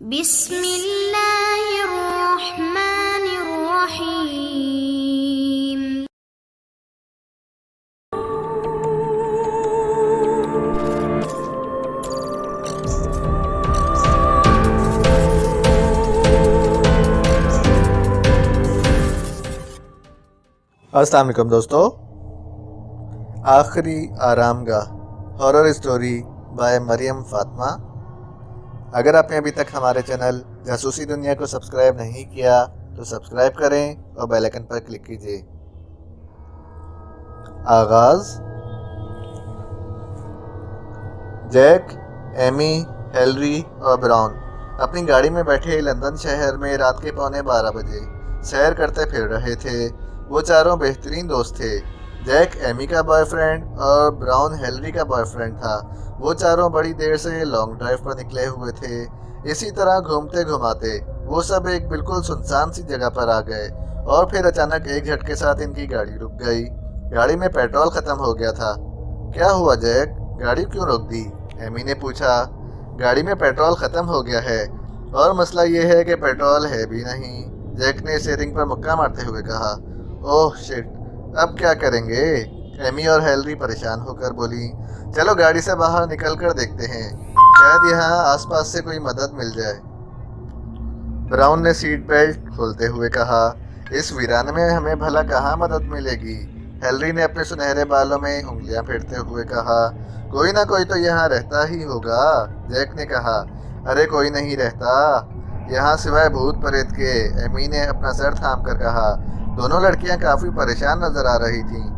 बिस्मिल्लाहिर्रहमानिर्रहीम। अस्सलाम वालेकुम दोस्तों। आखिरी आरामगाह horror story by Mariyam Fatima. अगर आपने अभी तक हमारे चैनल जासूसी दुनिया को सब्सक्राइब नहीं किया तो सब्सक्राइब करें और बेल आइकन पर क्लिक कीजिए। आगाज। जैक, एमी, हेलरी और ब्राउन अपनी गाड़ी में बैठे लंदन शहर में रात के 11:15 सैर करते फिर रहे थे। वो चारों बेहतरीन दोस्त थे। जैक एमी का बॉयफ्रेंड और ब्राउन हेलरी का बॉयफ्रेंड था। वो चारों बड़ी देर से लॉन्ग ड्राइव पर निकले हुए थे। इसी तरह घूमते घुमाते वो सब एक बिल्कुल सुनसान सी जगह पर आ गए और फिर अचानक एक झटके साथ इनकी गाड़ी रुक गई। गाड़ी में पेट्रोल खत्म हो गया था। क्या हुआ जैक, गाड़ी क्यों रोक दी? एमी ने पूछा। गाड़ी में पेट्रोल खत्म हो गया है और मसला ये है कि पेट्रोल है भी नहीं, जैक ने स्टीयरिंग पर मुक्का मारते हुए कहा। ओह शिट, अब क्या करेंगे? एमी और हेलरी परेशान होकर बोली। चलो गाड़ी से बाहर निकल कर देखते हैं, शायद यहाँ आसपास से कोई मदद मिल जाए। ब्राउन ने सीट बेल्ट खोलते हुए कहा। इस वीरान में हमें भला कहाँ मदद मिलेगी? हेलरी ने अपने सुनहरे बालों में उंगलियां फेरते हुए कहा। कोई ना कोई तो यहाँ रहता ही होगा, जैक ने कहा। अरे कोई नहीं रहता यहाँ सिवाय भूत प्रेत के, एमी ने अपना सर थाम कर कहा। दोनों लड़कियां काफी परेशान नजर आ रही थीं,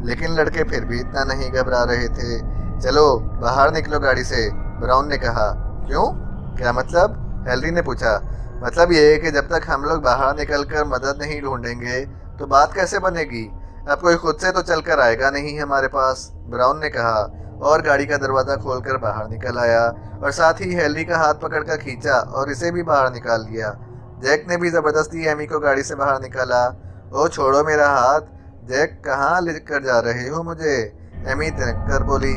लेकिन लड़के फिर भी इतना नहीं घबरा रहे थे। चलो बाहर निकलो गाड़ी से, ब्राउन ने कहा। क्यों, क्या मतलब? हेलरी ने पूछा। मतलब ये है कि जब तक हम लोग बाहर निकलकर मदद नहीं ढूंढेंगे तो बात कैसे बनेगी? अब कोई खुद से तो चलकर आएगा नहीं हमारे पास, ब्राउन ने कहा और गाड़ी का दरवाज़ा खोलकर बाहर निकल आया और साथ ही हेलरी का हाथ पकड़कर खींचा और इसे भी बाहर निकाल लिया। जैक ने भी ज़बरदस्ती एमी को गाड़ी से बाहर निकाला। ओ छोड़ो मेरा हाथ, जैक कहाँ लेकर जा रहे हो मुझे? एमी तिनक कर बोली।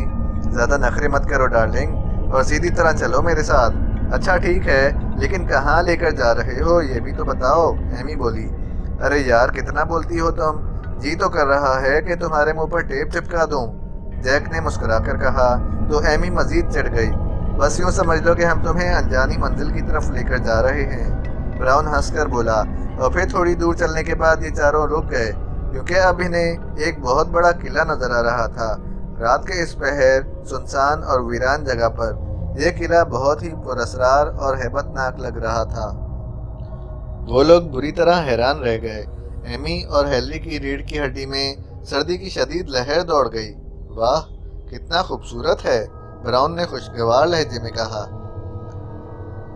ज़्यादा नखरे मत करो डार्लिंग और सीधी तरह चलो मेरे साथ। अच्छा ठीक है, लेकिन कहाँ लेकर जा रहे हो ये भी तो बताओ, एमी बोली। अरे यार कितना बोलती हो तुम, जी तो कर रहा है कि तुम्हारे मुंह पर टेप चिपका दूं, जैक ने मुस्कुराकर कहा। तो एमी मजीद चढ़ गई। बस यूं समझ लो कि हम तुम्हें अनजानी मंजिल की तरफ लेकर जा रहे हैं, ब्राउन हंसकर बोला। और फिर थोड़ी दूर चलने के बाद ये चारों रुक गए क्योंकि अब इन्हें एक बहुत बड़ा किला नजर आ रहा था। रात के इस पहर सुनसान और वीरान जगह पर यह किला बहुत ही पुरअसरार और हैबतनाक लग रहा था। वो लोग बुरी तरह हैरान रह गए। एमी और हेलरी की रीढ़ की हड्डी में सर्दी की शदीद लहर दौड़ गई। वाह कितना खूबसूरत है, ब्राउन ने खुशगवार लहजे में कहा।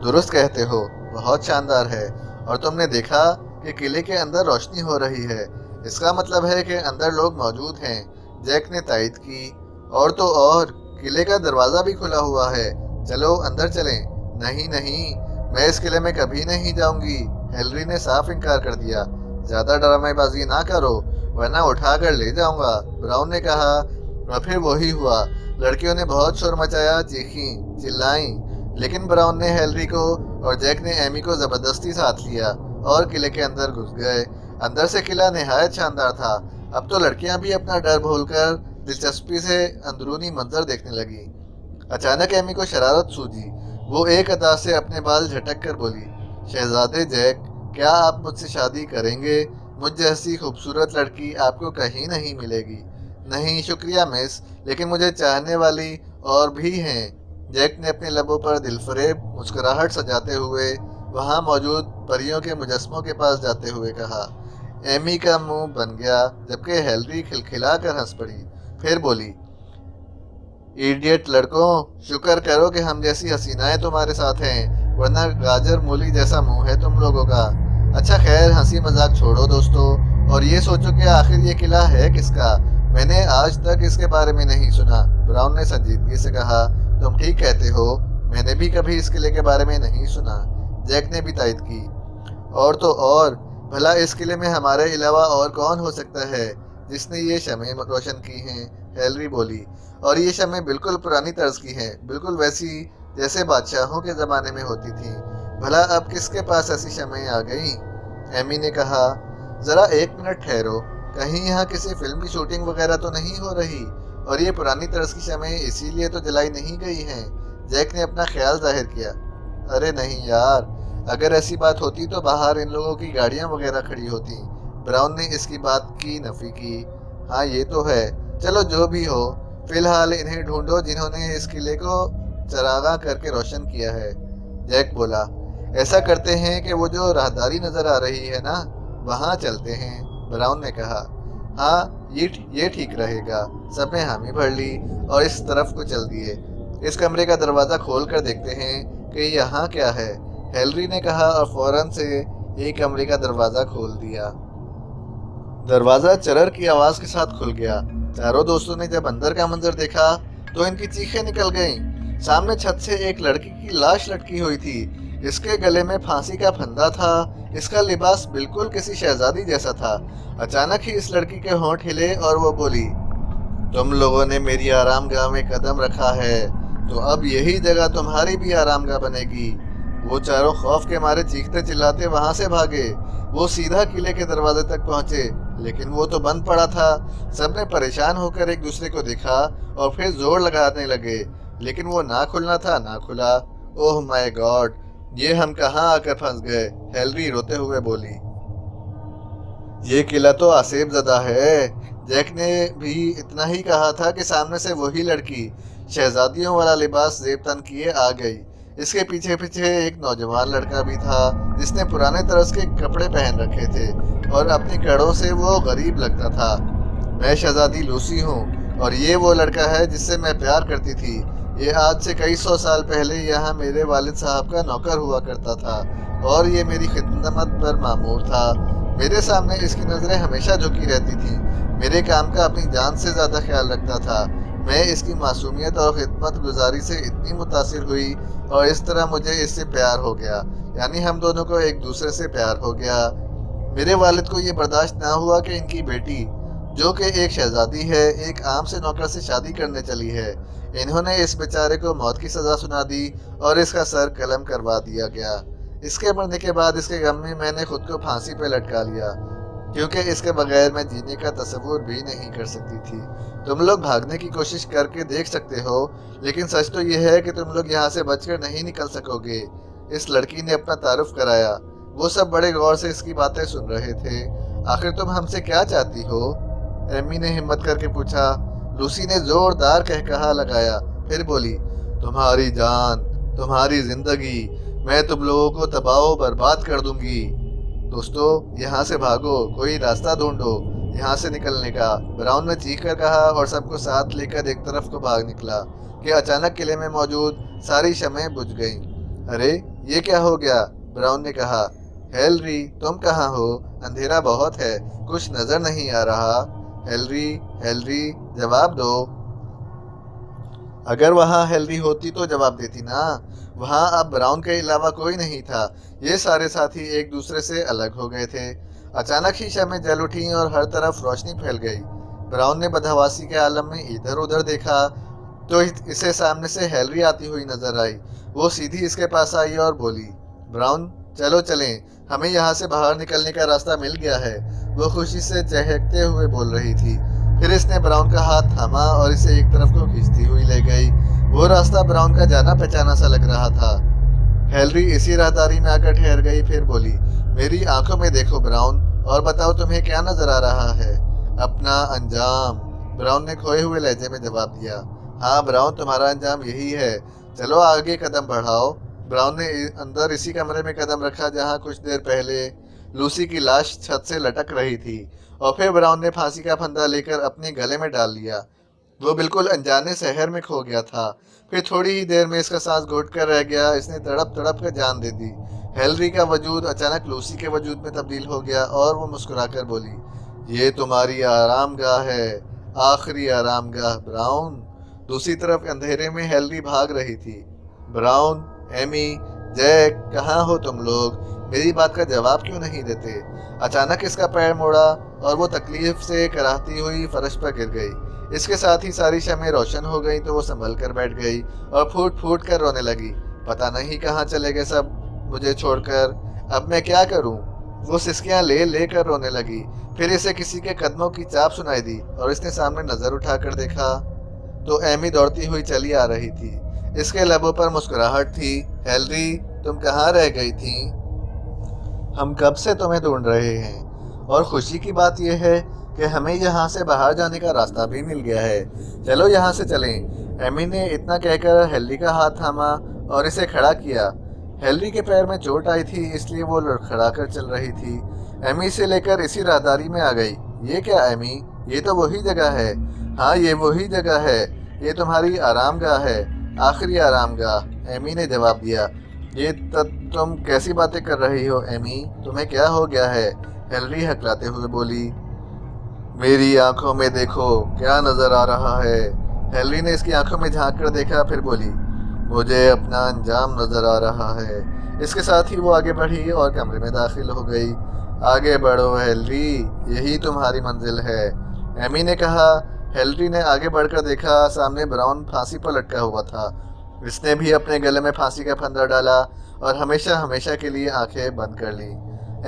दुरुस्त कहते हो, बहुत शानदार है। और तुमने देखा कि किले के अंदर रोशनी हो रही है, इसका मतलब है कि अंदर लोग मौजूद हैं, जैक ने तायद की। और तो और किले का दरवाज़ा भी खुला हुआ है, चलो अंदर चलें। नहीं नहीं, मैं इस किले में कभी नहीं जाऊंगी, हेलरी ने साफ इनकार कर दिया। ज़्यादा ड्रामेबाजी ना करो वरना उठा कर ले जाऊंगा, ब्राउन ने कहा। और फिर वही हुआ, लड़कियों ने बहुत शोर मचाया, चीखी चिल्लाई, लेकिन ब्राउन ने हेलरी को और जैक ने एमी को ज़बरदस्ती साथ लिया और किले के अंदर घुस गए। अंदर से किला निहायत शानदार था। अब तो लड़कियां भी अपना डर भूलकर दिलचस्पी से अंदरूनी मंजर देखने लगी। अचानक एमी को शरारत सूझी। वो एक अदा से अपने बाल झटक कर बोली। शहजादे जैक, क्या आप मुझसे शादी करेंगे? मुझ जैसी खूबसूरत लड़की आपको कहीं नहीं मिलेगी। नहीं शुक्रिया मिस, लेकिन मुझे चाहने वाली और भी हैं, जैक ने अपने लबों पर दिलफरेब मुस्कुराहट सजाते हुए वहां मौजूद परियों के मुजस्मों के पास जाते हुए कहा। एमी का मुंह बन गया जबकि हेलरी खिलखिलाकर हंस पड़ी। फिर बोली, इडियट लड़कों, शुक्र करो कि हम जैसी हसीनाएं तुम्हारे साथ हैं, वरना गाजर मूली जैसा मुंह है तुम लोगों का। अच्छा खैर, हंसी मजाक छोड़ो दोस्तों और ये सोचो कि आखिर ये किला है किसका। मैंने आज तक इसके बारे में नहीं सुना, ब्राउन ने संजीदगी से कहा। तुम ठीक कहते हो, मैंने भी कभी इस किले के बारे में नहीं सुना, जैक ने भी तायद की। और तो और भला इस किले में हमारे अलावा और कौन हो सकता है जिसने ये शमें रोशन की हैं, हेलरी बोली। और ये शमें बिल्कुल पुरानी तर्ज की हैं, बिल्कुल वैसी जैसे बादशाहों के ज़माने में होती थी। भला अब किसके पास ऐसी शमयें आ गई? एमी ने कहा, जरा एक मिनट ठहरो, कहीं यहाँ किसी फिल्म की शूटिंग वगैरह तो नहीं हो रही? और ये पुरानी तर्ज की शमयें इसीलिए तो जलाई नहीं गई हैं? जैक ने अपना ख्याल जाहिर किया। अरे नहीं यार, अगर ऐसी बात होती तो बाहर इन लोगों की गाड़ियां वगैरह खड़ी होती। ब्राउन ने इसकी बात की नफी की। हाँ ये तो है, चलो जो भी हो, फिलहाल इन्हें ढूंढो जिन्होंने इस किले को चरागाह करके रोशन किया है। जैक बोला, ऐसा करते हैं कि वो जो राहदारी नजर आ रही है ना, वहाँ चलते हैं। ब्राउन ने कहा, हाँ ये ठीक रहेगा। सबने हामी भर ली और इस तरफ को चल दिए। इस कमरे का दरवाज़ा खोल कर देखते हैं कि यहाँ क्या है, हेलरी ने कहा और फौरन से एक कमरे का दरवाज़ा खोल दिया। दरवाज़ा चरर की आवाज़ के साथ खुल गया। चारों दोस्तों ने जब अंदर का मंजर देखा तो इनकी चीखें निकल गईं। सामने छत से एक लड़की की लाश लटकी हुई थी। इसके गले में फांसी का फंदा था। इसका लिबास बिल्कुल किसी शहजादी जैसा था। अचानक ही इस लड़की के होंठ हिले और वो बोली, तुम लोगों ने मेरी आरामगाह में कदम रखा है, तो अब यही जगह तुम्हारी भी आरामगाह बनेगी। वो चारों खौफ के मारे चीखते चिल्लाते वहां से भागे। वो सीधा किले के दरवाजे तक पहुंचे, लेकिन वो तो बंद पड़ा था। सबने परेशान होकर एक दूसरे को देखा और फिर जोर लगाने लगे, लेकिन वो ना खुलना था ना खुला। ओह माय गॉड, ये हम कहाँ आकर फंस गए? हेलरी रोते हुए बोली। ये किला तो आसेबजदा है। जैक ने भी इतना ही कहा था कि सामने से वही लड़की शहजादियों वाला लिबास जेब तन किए आ गई। इसके पीछे पीछे एक नौजवान लड़का भी था जिसने पुराने तरह के कपड़े पहन रखे थे और अपनी कड़ों से वो गरीब लगता था। मैं शहजादी लूसी हूँ और ये वो लड़का है जिससे मैं प्यार करती थी। ये आज से कई 100 साल पहले यहाँ मेरे वालिद साहब का नौकर हुआ करता था और ये मेरी खिदमत पर मामूर था। मेरे सामने इसकी नज़रें हमेशा झुकी रहती थी। मेरे काम का अपनी जान से ज़्यादा ख्याल रखता था। मैं इसकी मासूमियत और खिदमत गुजारी से इतनी मुतासिर हुई और इस तरह मुझे इससे प्यार हो गया, यानी हम दोनों को एक दूसरे से प्यार हो गया। मेरे वालिद को ये बर्दाश्त ना हुआ कि इनकी बेटी, जो कि एक शहजादी है, एक आम से नौकर से शादी करने चली है। इन्होंने इस बेचारे को मौत की सज़ा सुना दी और इसका सर कलम करवा दिया गया। इसके मरने के बाद इसके गम में मैंने खुद को फांसी पे लटका लिया, क्योंकि इसके बगैर मैं जीने का तस्वुर भी नहीं कर सकती थी। तुम लोग भागने की कोशिश करके देख सकते हो, लेकिन सच तो यह है कि तुम लोग यहाँ से बचकर नहीं निकल सकोगे। इस लड़की ने अपना तारुफ कराया। वो सब बड़े गौर से इसकी बातें सुन रहे थे। आखिर तुम हमसे क्या चाहती हो? एमी ने हिम्मत करके पूछा। लूसी ने जोरदार कहकहा लगाया, फिर बोली, तुम्हारी जान, तुम्हारी जिंदगी, मैं तुम लोगों को तबाह बर्बाद कर दूंगी। दोस्तों, यहाँ से भागो, कोई रास्ता ढूंढो यहाँ से निकलने का, ब्राउन ने चीख कर कहा और सबको साथ लेकर एक तरफ को भाग निकला कि अचानक किले में मौजूद सारी शमयें बुझ गईं। अरे ये क्या हो गया? ब्राउन ने कहा। हेलरी, तुम कहाँ हो? अंधेरा बहुत है, कुछ नजर नहीं आ रहा। हेलरी, हेलरी, जवाब दो। अगर वहाँ हेलरी होती तो जवाब देती ना। वहाँ अब ब्राउन के अलावा कोई नहीं था। ये सारे साथी एक दूसरे से अलग हो गए थे। अचानक ही शमें जल उठी और हर तरफ रोशनी फैल गई। ब्राउन ने बदहवासी के आलम में इधर उधर देखा तो इसे सामने से हेलरी आती हुई नजर आई। वो सीधी इसके पास आई और बोली, ब्राउन चलो चलें, हमें यहाँ से बाहर निकलने का रास्ता मिल गया है। वो खुशी से चहकते हुए बोल रही थी। फिर इसने ब्राउन का हाथ थामा और इसे एक तरफ को खींचती हुई ले गई। वो रास्ता ब्राउन का जाना पहचाना सा लग रहा था। हेलरी इसी राहदारी में आकर ठहर गई, फिर बोली, मेरी आंखों में देखो ब्राउन, और बताओ तुम्हें क्या नजर आ रहा है? अपना अंजाम, ब्राउन ने खोए हुए लहजे में जवाब दिया। हाँ ब्राउन, तुम्हारा अंजाम यही है। चलो आगे कदम बढ़ाओ। ब्राउन ने अंदर इसी कमरे में कदम रखा जहाँ कुछ देर पहले लूसी की लाश छत से लटक रही थी, और फिर ब्राउन ने फांसी का फंदा लेकर अपने गले में डाल लिया। वो बिल्कुल अनजाने शहर में खो गया था। फिर थोड़ी ही देर में इसका सांस घुट कर रह गया। इसने तड़प तड़प कर जान दे दी। हेलरी का वजूद अचानक लूसी के वजूद में तब्दील हो गया और वो मुस्कुराकर बोली, ये तुम्हारी आरामगाह है, आखिरी आरामगाह ब्राउन। दूसरी तरफ अंधेरे में हेलरी भाग रही थी। ब्राउन, एमी, जैक, कहाँ हो तुम लोग? मेरी बात का जवाब क्यों नहीं देते? अचानक इसका पैर मुड़ा और वो तकलीफ से कराहती हुई फर्श पर गिर गई। इसके साथ ही सारी शमें रोशन हो गई तो वो संभल कर बैठ गई और फूट फूट कर रोने लगी। पता नहीं कहाँ चले गए सब। मुझे छोड़कर। अब मैं क्या करूं? वो सिसकियां ले लेकर रोने लगी। फिर इसे किसी के कदमों की चाप सुनाई दी और इसने सामने नजर उठाकर देखा तो एमी दौड़ती हुई चली आ रही थी। इसके लबों पर मुस्कुराहट थी। हेलरी, तुम कहाँ रह गई थी? हम कब से तुम्हें ढूंढ रहे हैं और खुशी की बात यह है कि हमें यहाँ से बाहर जाने का रास्ता भी मिल गया है। चलो यहाँ से चलें। एमी ने इतना कहकर हेलरी का हाथ थामा और इसे खड़ा किया। हेलरी के पैर में चोट आई थी इसलिए वो लड़खड़ा कर चल रही थी। एमी से लेकर इसी राहदारी में आ गई। ये क्या एमी? ये तो वही जगह है। हाँ, ये वही जगह है। ये तुम्हारी आरामगाह है, आखिरी आरामगाह, एमी ने जवाब दिया। ये तुम कैसी बातें कर रही हो एमी? तुम्हें क्या हो गया है? हेलरी हकलाते हुए बोली। मेरी आंखों में देखो, क्या नजर आ रहा है? हेलरी ने इसकी आंखों में झांक कर देखा, फिर बोली, मुझे अपना अंजाम नजर आ रहा है। इसके साथ ही वो आगे बढ़ी और कमरे में दाखिल हो गई। आगे बढ़ो हेलरी, यही तुम्हारी मंजिल है, एमी ने कहा। हेलरी ने आगे बढ़कर देखा, सामने ब्राउन फांसी पर लटका हुआ था। इसने भी अपने गले में फांसी का फंदा डाला और हमेशा हमेशा के लिए आंखें बंद कर ली।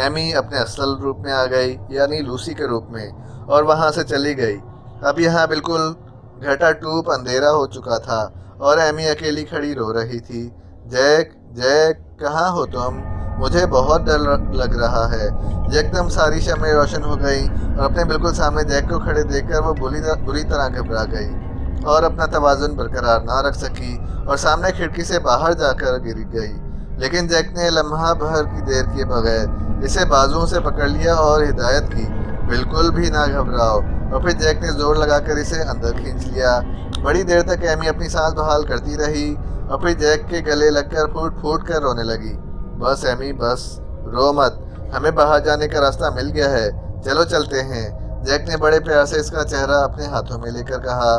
एमी अपने असल रूप में आ गई, यानी लूसी के रूप में, और वहां से चली गई। अब यहाँ बिल्कुल घटाटूप अंधेरा हो चुका था और एमी अकेली खड़ी रो रही थी। जैक, जैक, कहाँ हो तुम? मुझे बहुत डर लग रहा है। एकदम सारी शमें रोशन हो गई और अपने बिल्कुल सामने जैक को खड़े देखकर वो बुरी तरह घबरा गई और अपना तवाज़ुन बरकरार ना रख सकी और सामने खिड़की से बाहर जाकर गिर गई। लेकिन जैक ने लम्हा भर की देर किए बगैर इसे बाजुओं से पकड़ लिया और हिदायत की, बिल्कुल भी ना घबराओ। और फिर जैक ने जोर लगाकर इसे अंदर खींच लिया। बड़ी देर तक एमी अपनी सांस बहाल करती रही और फिर जैक के गले लगकर फूट फूट कर रोने लगी। बस एमी, बस रो मत, हमें बाहर जाने का रास्ता मिल गया है, चलो चलते हैं। जैक ने बड़े प्यार से इसका चेहरा अपने हाथों में लेकर कहा।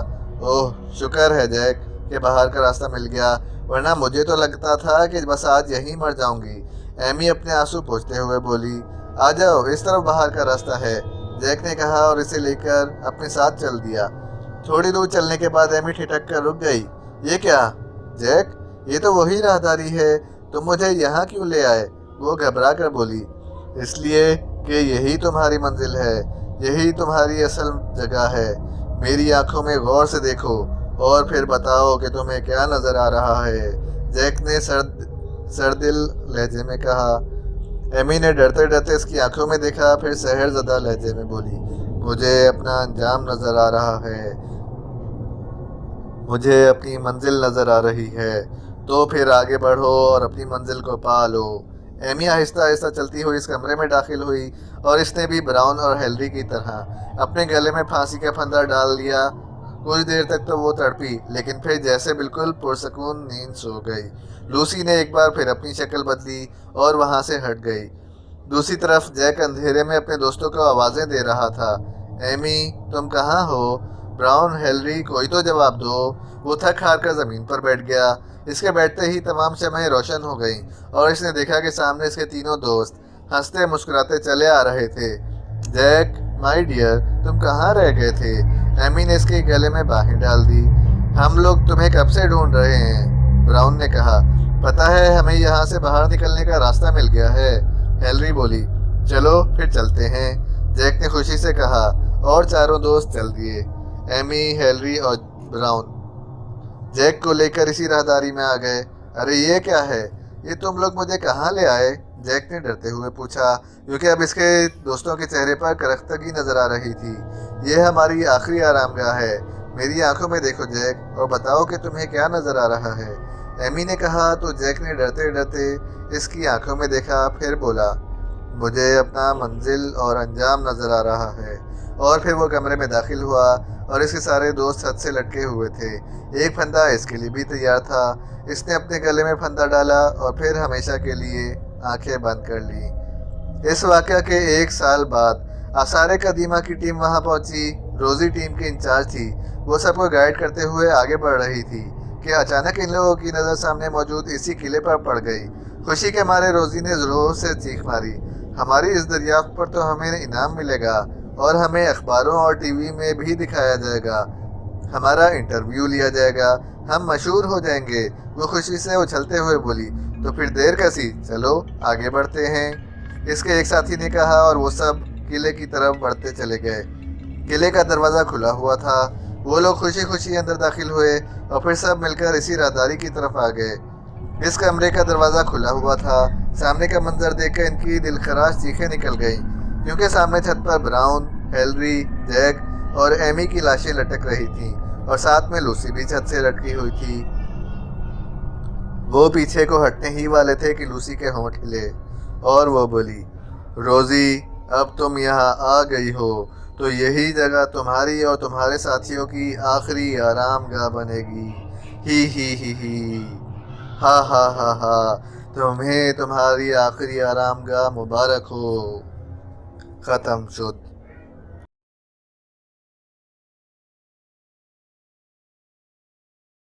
ओह, शुक्र है जैक कि बाहर का रास्ता मिल गया, वरना मुझे तो लगता था कि बस आज यहीं मर जाऊंगी। एमी अपने आंसू पोंछते हुए बोली। आ जाओ, इस तरफ बाहर का रास्ता है, जैक ने कहा और इसे लेकर अपने साथ चल दिया। थोड़ी दूर चलने के बाद एमी ठिठक कर रुक गई। ये क्या जैक, ये तो वही राहदारी है, तुम मुझे यहाँ क्यों ले आए? वो घबरा कर बोली। इसलिए कि यही तुम्हारी मंजिल है, यही तुम्हारी असल जगह है। मेरी आंखों में गौर से देखो और फिर बताओ कि तुम्हें क्या नजर आ रहा है, जैक ने सरदिल लहजे में कहा। एमी ने डरते डरते इसकी आंखों में देखा, फिर सहरज़दा लहजे में बोली, मुझे अपना अंजाम नजर आ रहा है, मुझे अपनी मंजिल नजर आ रही है। तो फिर आगे बढ़ो और अपनी मंजिल को पा लो। एमी आहिस्ता आहिस्ता चलती हुई इस कमरे में दाखिल हुई और इसने भी ब्राउन और हेलरी की तरह अपने गले में फांसी का फंदा डाल लिया। कुछ देर तक तो वो तड़पी, लेकिन फिर जैसे बिल्कुल पुरसकून नींद सो गई। लूसी ने एक बार फिर अपनी शक्ल बदली और वहां से हट गई। दूसरी तरफ जैक अंधेरे में अपने दोस्तों को आवाज़ें दे रहा था। एमी, तुम कहाँ हो? ब्राउन, हेलरी, कोई तो जवाब दो। वो थक हार कर ज़मीन पर बैठ गया। इसके बैठते ही तमाम शमएं रोशन हो गईं और इसने देखा कि सामने इसके तीनों दोस्त हंसते मुस्कुराते चले आ रहे थे। जैक, माय डियर, तुम कहाँ रह गए थे? एमी ने इसके गले में बाहें डाल दी। हम लोग तुम्हें कब से ढूंढ रहे हैं, ब्राउन ने कहा। पता है, हमें यहाँ से बाहर निकलने का रास्ता मिल गया है, हेलरी बोली। चलो फिर चलते हैं, जैक ने खुशी से कहा और चारों दोस्त चल दिए, एमी, हेलरी और ब्राउन जैक को लेकर इसी राहदारी में आ गए। अरे ये क्या है? ये तुम लोग मुझे कहाँ ले आए? जैक ने डरते हुए पूछा, क्योंकि अब इसके दोस्तों के चेहरे पर करख्तगी नजर आ रही थी। ये हमारी आखिरी आरामगाह है, मेरी आंखों में देखो जैक और बताओ कि तुम्हें क्या नजर आ रहा है, एमी ने कहा। तो जैक ने डरते डरते इसकी आंखों में देखा, फिर बोला, मुझे अपना मंजिल और अंजाम नजर आ रहा है। और फिर वो कमरे में दाखिल हुआ और इसके सारे दोस्त छत से लटके हुए थे। एक फंदा इसके लिए भी तैयार था। इसने अपने गले में फंदा डाला और फिर हमेशा के लिए आंखें बंद कर ली। इस वाक़या के 1 साल बाद आसार कदीमा की टीम वहां पहुंची। रोजी टीम की इंचार्ज थी। वो सबको गाइड करते हुए आगे बढ़ रही थी कि अचानक इन लोगों की नज़र सामने मौजूद इसी किले पर पड़ गई। खुशी के मारे रोजी ने जोर से चीख मारी, हमारी इस दरियाफ्त पर तो हमें इनाम मिलेगा और हमें अखबारों और टीवी में भी दिखाया जाएगा, हमारा इंटरव्यू लिया जाएगा, हम मशहूर हो जाएंगे। वो खुशी से उछलते हुए बोली, तो फिर देर कैसी, चलो आगे बढ़ते हैं, इसके एक साथी ने कहा और वो सब किले की तरफ बढ़ते चले गए। किले का दरवाज़ा खुला हुआ था। वो लोग खुशी खुशी अंदर दाखिल हुए और फिर सब मिलकर इसी राहदारी की तरफ आ गए। इस कमरे का दरवाज़ा खुला हुआ था। सामने का मंजर देखकर इनकी दिलखराश चीखें निकल गईं, क्योंकि सामने छत पर ब्राउन, हेनरी, जैक और एमी की लाशें लटक रही थीं और साथ में लूसी भी छत से लटकी हुई थी। वो पीछे को हटने ही वाले थे कि लूसी के होंठ हिले और वो बोली, रोजी, अब तुम यहाँ आ गई हो तो यही जगह तुम्हारी और तुम्हारे साथियों की आखिरी आरामगाह बनेगी। ही हा हा हा हा, तुम्हें तुम्हारी आखिरी आरामगाह मुबारक हो। ख़त्म शुद।